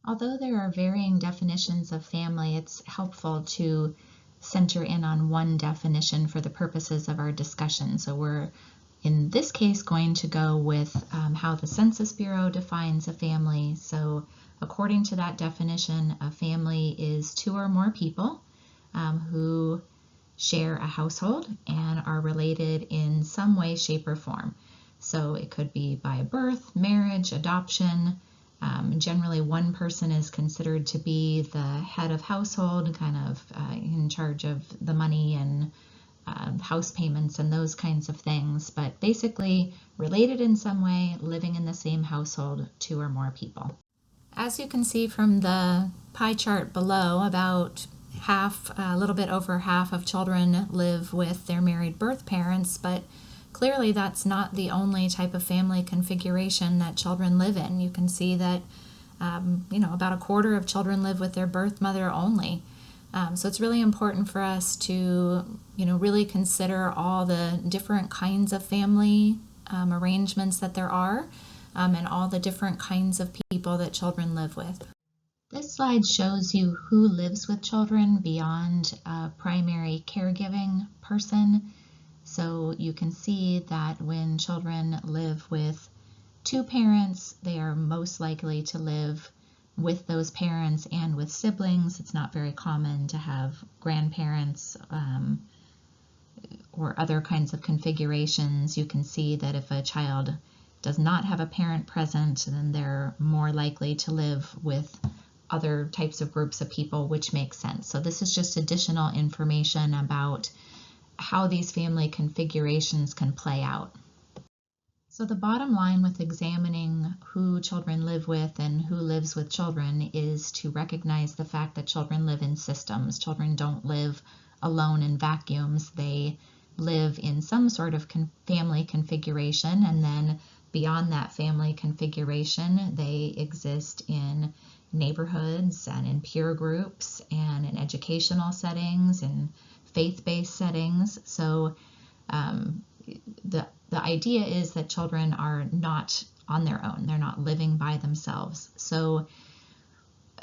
Although there are varying definitions of family, it's helpful to center in on one definition for the purposes of our discussion. So we're, in this case, going to go with how the Census Bureau defines a family. So according to that definition, a family is two or more people who share a household and are related in some way, shape, or form. So it could be by birth, marriage, adoption. Generally, one person is considered to be the head of household, kind of in charge of the money and house payments and those kinds of things, but basically related in some way, living in the same household, two or more people. As you can see from the pie chart below, about half, a little bit over half of children live with their married birth parents, but clearly that's not the only type of family configuration that children live in. You can see that about a quarter of children live with their birth mother only. So it's really important for us to really consider all the different kinds of family arrangements that there are, and all the different kinds of people that children live with. This slide shows you who lives with children beyond a primary caregiving person. So you can see that when children live with two parents, they are most likely to live with those parents and with siblings. It's not very common to have grandparents or other kinds of configurations. You can see that if a child does not have a parent present, then they're more likely to live with other types of groups of people, which makes sense. So this is just additional information about how these family configurations can play out. So the bottom line with examining who children live with and who lives with children is to recognize the fact that children live in systems. Children don't live alone in vacuums. They live in some sort of family configuration, and then beyond that family configuration, they exist in neighborhoods and in peer groups and in educational settings and faith-based settings. So the idea is that children are not on their own. They're not living by themselves. So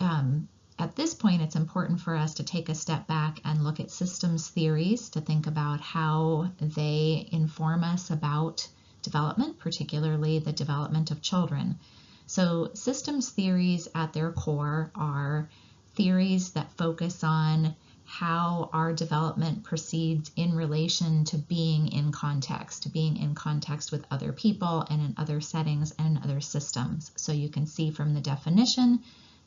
at this point, it's important for us to take a step back and look at systems theories to think about how they inform us about development, particularly the development of children. So systems theories at their core are theories that focus on how our development proceeds in relation to being in context with other people and in other settings and in other systems. So you can see from the definition,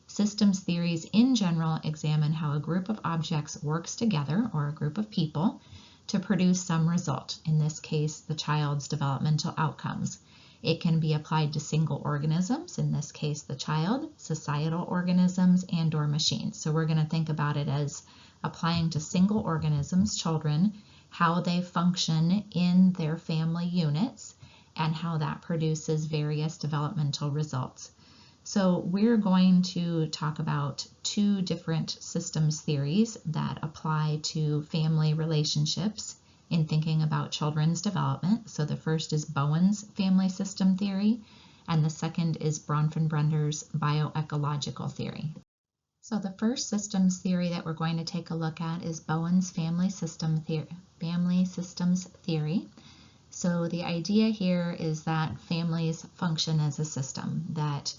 systems theories in general examine how a group of objects works together, or a group of people, to produce some result, in this case, the child's developmental outcomes. It can be applied to single organisms, in this case, the child, societal organisms, and/or machines. So we're going to think about it as applying to single organisms, children, how they function in their family units, and how that produces various developmental results. So we're going to talk about two different systems theories that apply to family relationships in thinking about children's development. So the first is Bowen's family system theory, and the second is Bronfenbrender's bioecological theory. So the first systems theory that we're going to take a look at is Bowen's family systems theory. So the idea here is that families function as a system, that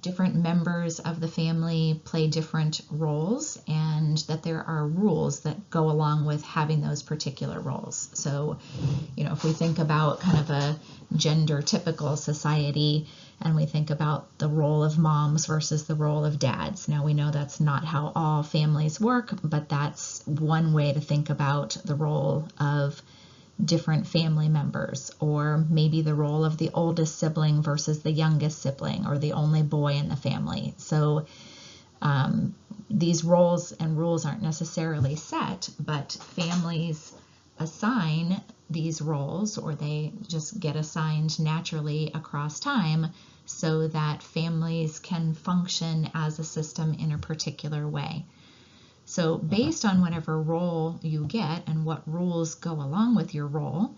different members of the family play different roles, and that there are rules that go along with having those particular roles. So, if we think about kind of a gender typical society, and we think about the role of moms versus the role of dads. Now we know that's not how all families work, but that's one way to think about the role of different family members, or maybe the role of the oldest sibling versus the youngest sibling, or the only boy in the family. So these roles and rules aren't necessarily set, but families assign these roles, or they just get assigned naturally across time, so that families can function as a system in a particular way. So based on whatever role you get and what rules go along with your role,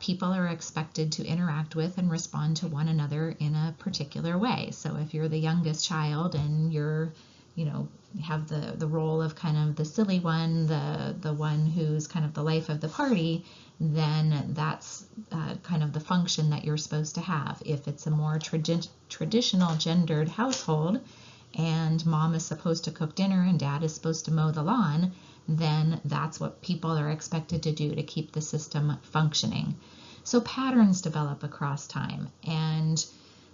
people are expected to interact with and respond to one another in a particular way. So if you're the youngest child and you're, have the role of kind of the silly one, the one who's kind of the life of the party, then that's kind of the function that you're supposed to have. If it's a more traditional gendered household and mom is supposed to cook dinner and dad is supposed to mow the lawn, then that's what people are expected to do to keep the system functioning. So patterns develop across time, and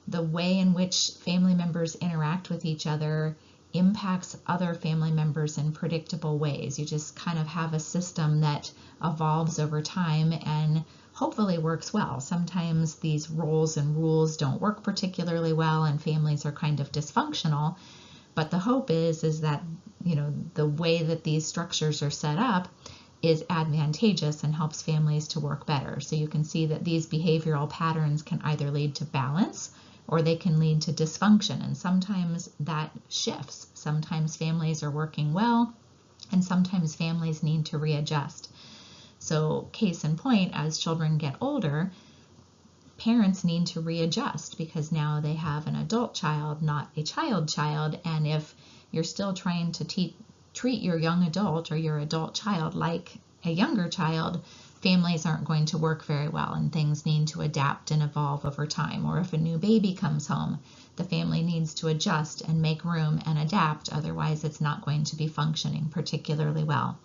the way in which family members interact with each other impacts other family members in predictable ways. You just kind of have a system that evolves over time and hopefully works well. Sometimes these roles and rules don't work particularly well and families are kind of dysfunctional, but the hope is that the way that these structures are set up is advantageous and helps families to work better. So you can see that these behavioral patterns can either lead to balance or they can lead to dysfunction, and sometimes that shifts. Sometimes families are working well and sometimes families need to readjust. So case in point, as children get older, parents need to readjust because now they have an adult child, not a child, and if you're still trying to treat your young adult or your adult child like a younger child, families aren't going to work very well and things need to adapt and evolve over time. Or if a new baby comes home, the family needs to adjust and make room and adapt, otherwise it's not going to be functioning particularly well.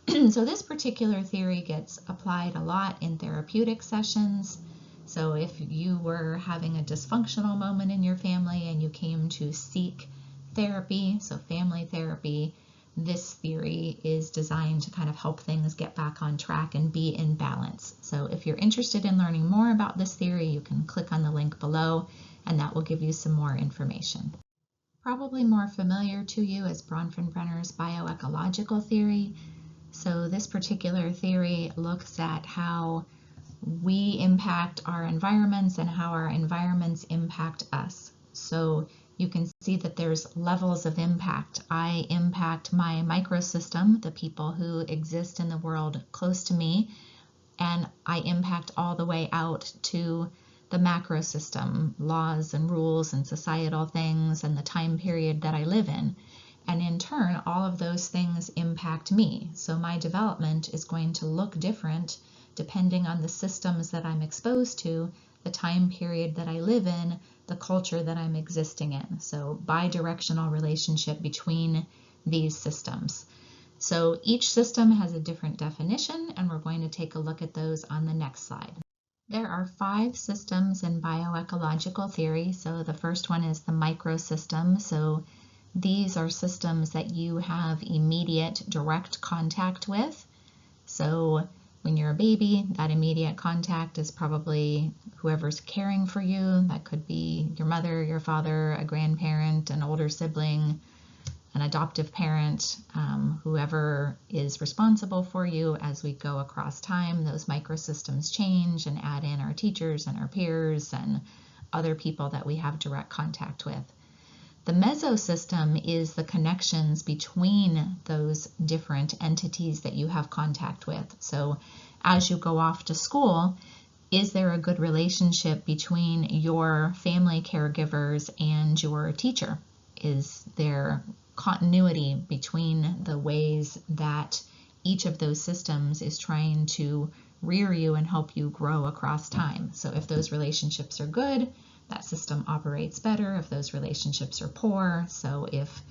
So this particular theory gets applied a lot in therapeutic sessions. So if you were having a dysfunctional moment in your family and you came to seek therapy, so family therapy, this theory is designed to kind of help things get back on track and be in balance. So if you're interested in learning more about this theory, you can click on the link below and that will give you some more information. Probably more familiar to you is Bronfenbrenner's bioecological theory. So this particular theory looks at how we impact our environments and how our environments impact us. So you can see that there's levels of impact. I impact my microsystem, the people who exist in the world close to me, and I impact all the way out to the macro system, laws and rules and societal things and the time period that I live in. And in turn, all of those things impact me. So my development is going to look different depending on the systems that I'm exposed to, the time period that I live in, the culture that I'm existing in. So bidirectional relationship between these systems. So each system has a different definition, and we're going to take a look at those on the next slide. There are 5 systems in bioecological theory. So the first one is the microsystem. So these are systems that you have immediate direct contact with. So when you're a baby, that immediate contact is probably whoever's caring for you. That could be your mother, your father, a grandparent, an older sibling, an adoptive parent, whoever is responsible for you. As we go across time, those microsystems change and add in our teachers and our peers and other people that we have direct contact with. The mesosystem is the connections between those different entities that you have contact with. So as you go off to school, is there a good relationship between your family caregivers and your teacher? Is there continuity between the ways that each of those systems is trying to rear you and help you grow across time? So if those relationships are good, that system operates better. If those relationships are poor, so if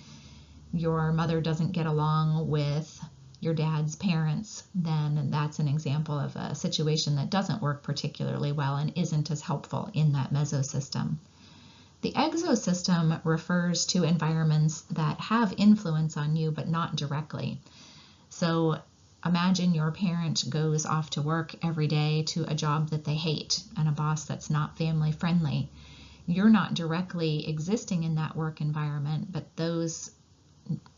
your mother doesn't get along with your dad's parents, then that's an example of a situation that doesn't work particularly well and isn't as helpful in that mesosystem. The exosystem refers to environments that have influence on you, but not directly. So imagine your parent goes off to work every day to a job that they hate and a boss that's not family friendly. You're not directly existing in that work environment, but those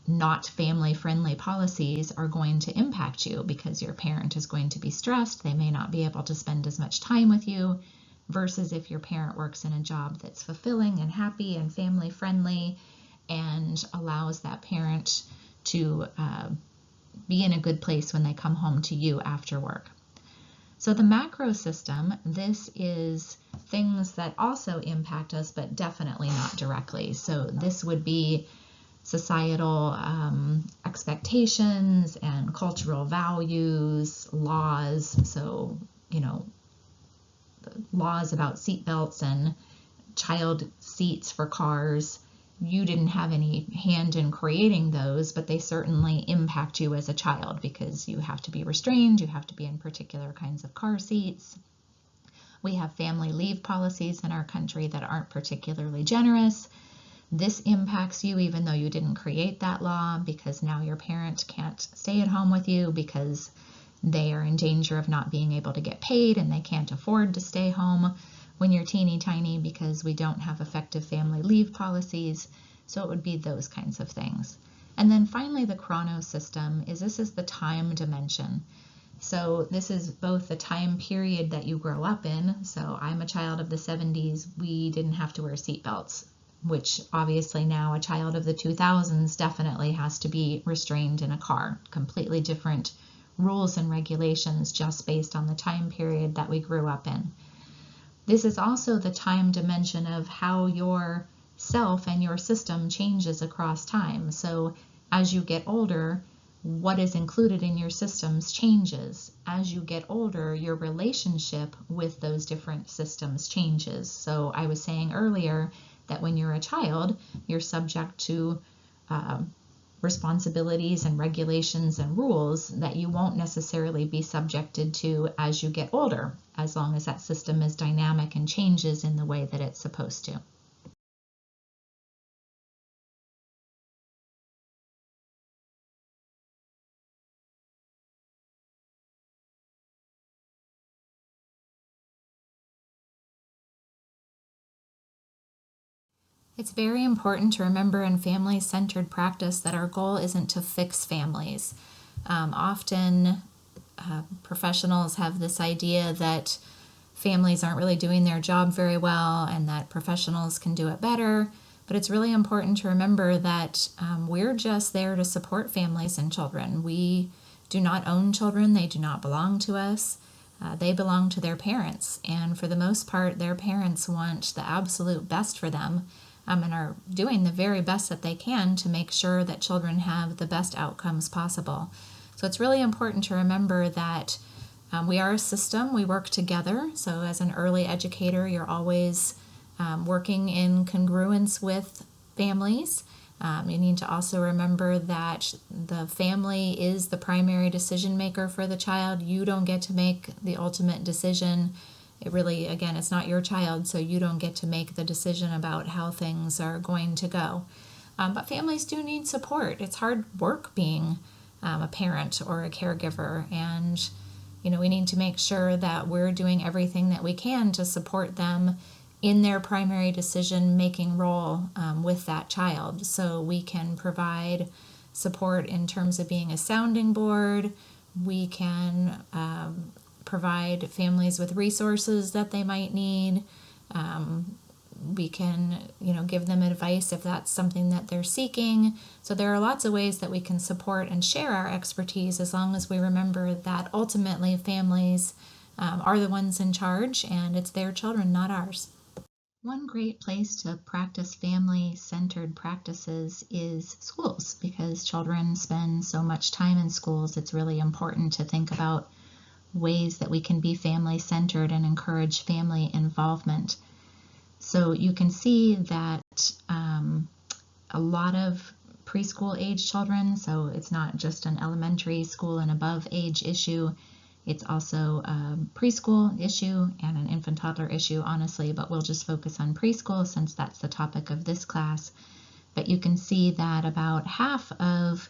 not family friendly policies are going to impact you because your parent is going to be stressed. They may not be able to spend as much time with you, versus if your parent works in a job that's fulfilling and happy and family friendly and allows that parent to be in a good place when they come home to you after work. So the macro system, this is things that also impact us, but definitely not directly. So this would be societal expectations and cultural values, laws. So, laws about seatbelts and child seats for cars. You didn't have any hand in creating those, but they certainly impact you as a child because you have to be restrained, you have to be in particular kinds of car seats. We have family leave policies in our country that aren't particularly generous. This impacts you even though you didn't create that law, because now your parent can't stay at home with you because they are in danger of not being able to get paid and they can't afford to stay home when you're teeny tiny because we don't have effective family leave policies. So it would be those kinds of things. And then finally, the chrono system this is the time dimension. So this is both the time period that you grow up in. So I'm a child of the 70s. We didn't have to wear seatbelts, which obviously now a child of the 2000s definitely has to be restrained in a car. Completely different rules and regulations just based on the time period that we grew up in. This is also the time dimension of how your self and your system changes across time. So as you get older, what is included in your systems changes. As you get older, your relationship with those different systems changes. So I was saying earlier that when you're a child, you're subject to responsibilities and regulations and rules that you won't necessarily be subjected to as you get older, as long as that system is dynamic and changes in the way that it's supposed to. It's very important to remember in family-centered practice that our goal isn't to fix families. Often professionals have this idea that families aren't really doing their job very well and that professionals can do it better. But it's really important to remember that we're just there to support families and children. We do not own children. They do not belong to us. They belong to their parents. And for the most part, their parents want the absolute best for them and are doing the very best that they can to make sure that children have the best outcomes possible. So it's really important to remember that we are a system, we work together. So as an early educator, you're always working in congruence with families. You need to also remember that the family is the primary decision maker for the child. You don't get to make the ultimate decision. It really, again, it's not your child, so you don't get to make the decision about how things are going to go. But families do need support. It's hard work being a parent or a caregiver, and we need to make sure that we're doing everything that we can to support them in their primary decision-making role with that child. So we can provide support in terms of being a sounding board. We can provide families with resources that they might need. We can, give them advice if that's something that they're seeking. So there are lots of ways that we can support and share our expertise, as long as we remember that ultimately families are the ones in charge and it's their children, not ours. One great place to practice family-centered practices is schools, because children spend so much time in schools. It's really important to think about ways that we can be family-centered and encourage family involvement. So you can see that a lot of preschool age children, so it's not just an elementary school and above age issue, it's also a preschool issue and an infant toddler issue, honestly, but we'll just focus on preschool since that's the topic of this class. But you can see that about half of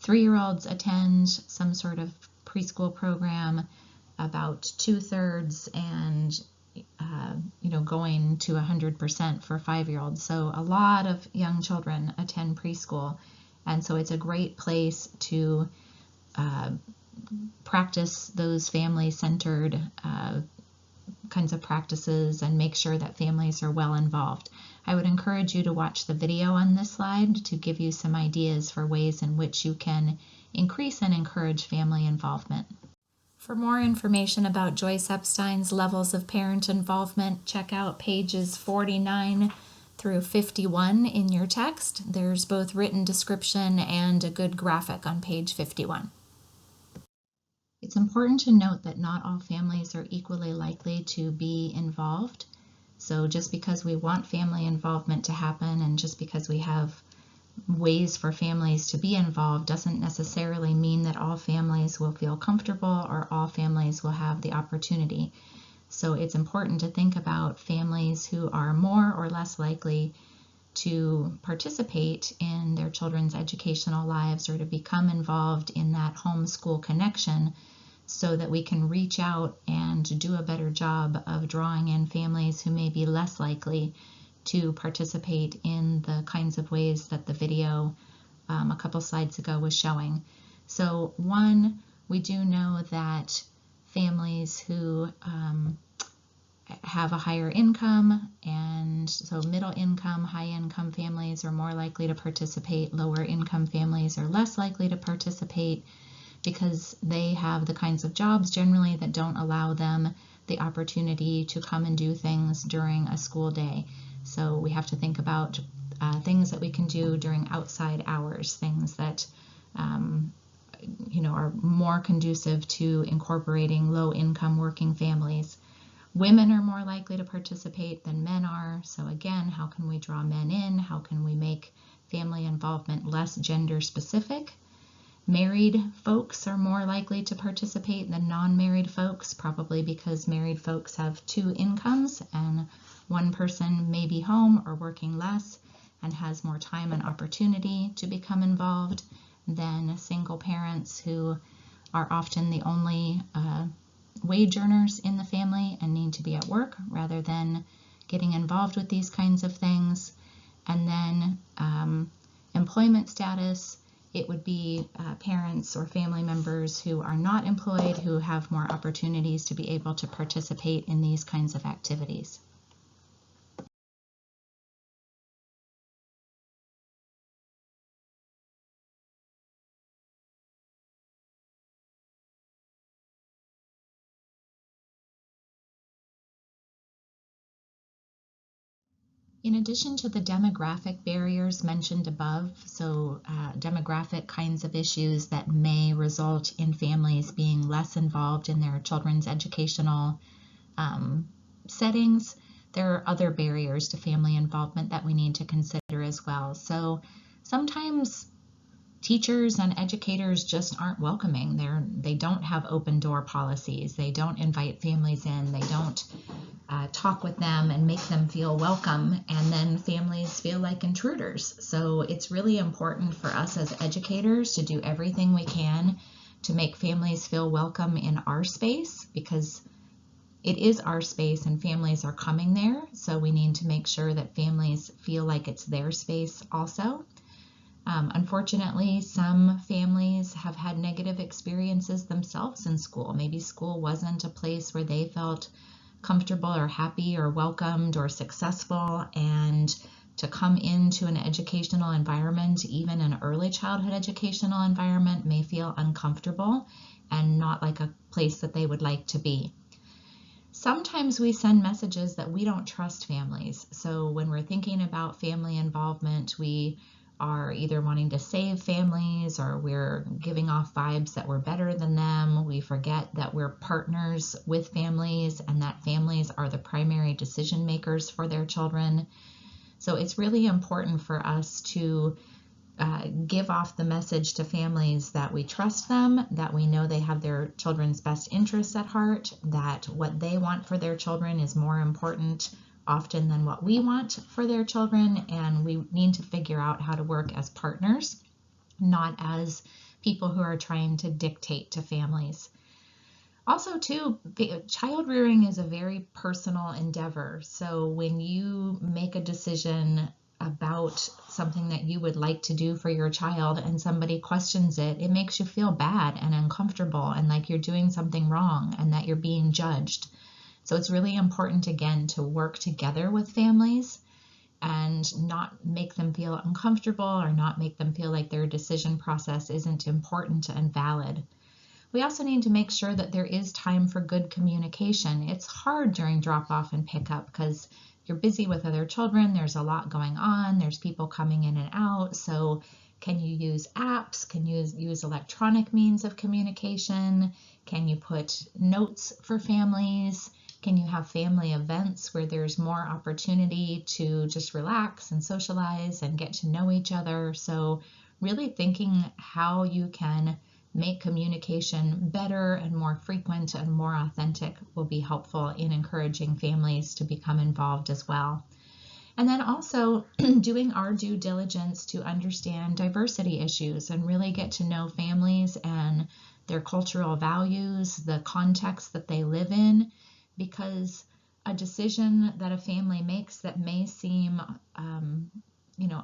3-year-olds attend some sort of preschool program, about 2/3 and going to 100% for 5-year-olds. So a lot of young children attend preschool, and so it's a great place to practice those family-centered kinds of practices and make sure that families are well involved. I would encourage you to watch the video on this slide to give you some ideas for ways in which you can increase and encourage family involvement. For more information about Joyce Epstein's levels of parent involvement, check out pages 49 through 51 in your text. There's both written description and a good graphic on page 51. It's important to note that not all families are equally likely to be involved. So just because we want family involvement to happen and just because we have ways for families to be involved doesn't necessarily mean that all families will feel comfortable or all families will have the opportunity. So it's important to think about families who are more or less likely to participate in their children's educational lives or to become involved in that homeschool connection so that we can reach out and do a better job of drawing in families who may be less likely to participate in the kinds of ways that the video a couple slides ago was showing. So one, we do know that families who have a higher income, and so middle income, high income families are more likely to participate. Lower income families are less likely to participate because they have the kinds of jobs generally that don't allow them the opportunity to come and do things during a school day. So we have to think about things that we can do during outside hours, things that are more conducive to incorporating low-income working families. Women are more likely to participate than men are. So again, how can we draw men in? How can we make family involvement less gender specific? Married folks are more likely to participate than non-married folks, probably because married folks have two incomes and one person may be home or working less and has more time and opportunity to become involved than single parents who are often the only wage earners in the family and need to be at work rather than getting involved with these kinds of things. And then employment status, it would be parents or family members who are not employed who have more opportunities to be able to participate in these kinds of activities. In addition to the demographic barriers mentioned above, so demographic kinds of issues that may result in families being less involved in their children's educational settings, there are other barriers to family involvement that we need to consider as well. So sometimes teachers and educators just aren't welcoming. They don't have open door policies. They don't invite families in. They don't talk with them and make them feel welcome, and then families feel like intruders. So it's really important for us as educators to do everything we can to make families feel welcome in our space, because it is our space and families are coming there. So we need to make sure that families feel like it's their space also. Unfortunately, some families have had negative experiences themselves in school. Maybe school wasn't a place where they felt comfortable or happy or welcomed or successful, and to come into an educational environment, even an early childhood educational environment, may feel uncomfortable and not like a place that they would like to be. Sometimes we send messages that we don't trust families. So when we're thinking about family involvement, we are either wanting to save families or we're giving off vibes that we're better than them. We forget that we're partners with families and that families are the primary decision makers for their children. So it's really important for us to give off the message to families that we trust them, that we know they have their children's best interests at heart, that what they want for their children is more important often than what we want for their children, and we need to figure out how to work as partners, not as people who are trying to dictate to families. Also, too, child rearing is a very personal endeavor. So when you make a decision about something that you would like to do for your child and somebody questions it, it makes you feel bad and uncomfortable and like you're doing something wrong and that you're being judged. So it's really important, again, to work together with families and not make them feel uncomfortable or not make them feel like their decision process isn't important and valid. We also need to make sure that there is time for good communication. It's hard during drop-off and pickup because you're busy with other children, there's a lot going on, there's people coming in and out. So can you use apps? Can you use electronic means of communication? Can you put notes for families? Can you have family events where there's more opportunity to just relax and socialize and get to know each other? So really thinking how you can make communication better and more frequent and more authentic will be helpful in encouraging families to become involved as well. And then also doing our due diligence to understand diversity issues and really get to know families and their cultural values, the context that they live in, because a decision that a family makes that may seem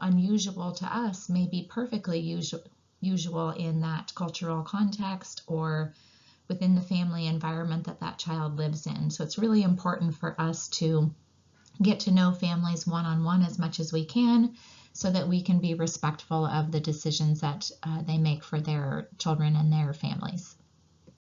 unusual to us may be perfectly usual in that cultural context or within the family environment that that child lives in. So it's really important for us to get to know families one-on-one as much as we can so that we can be respectful of the decisions that they make for their children and their families.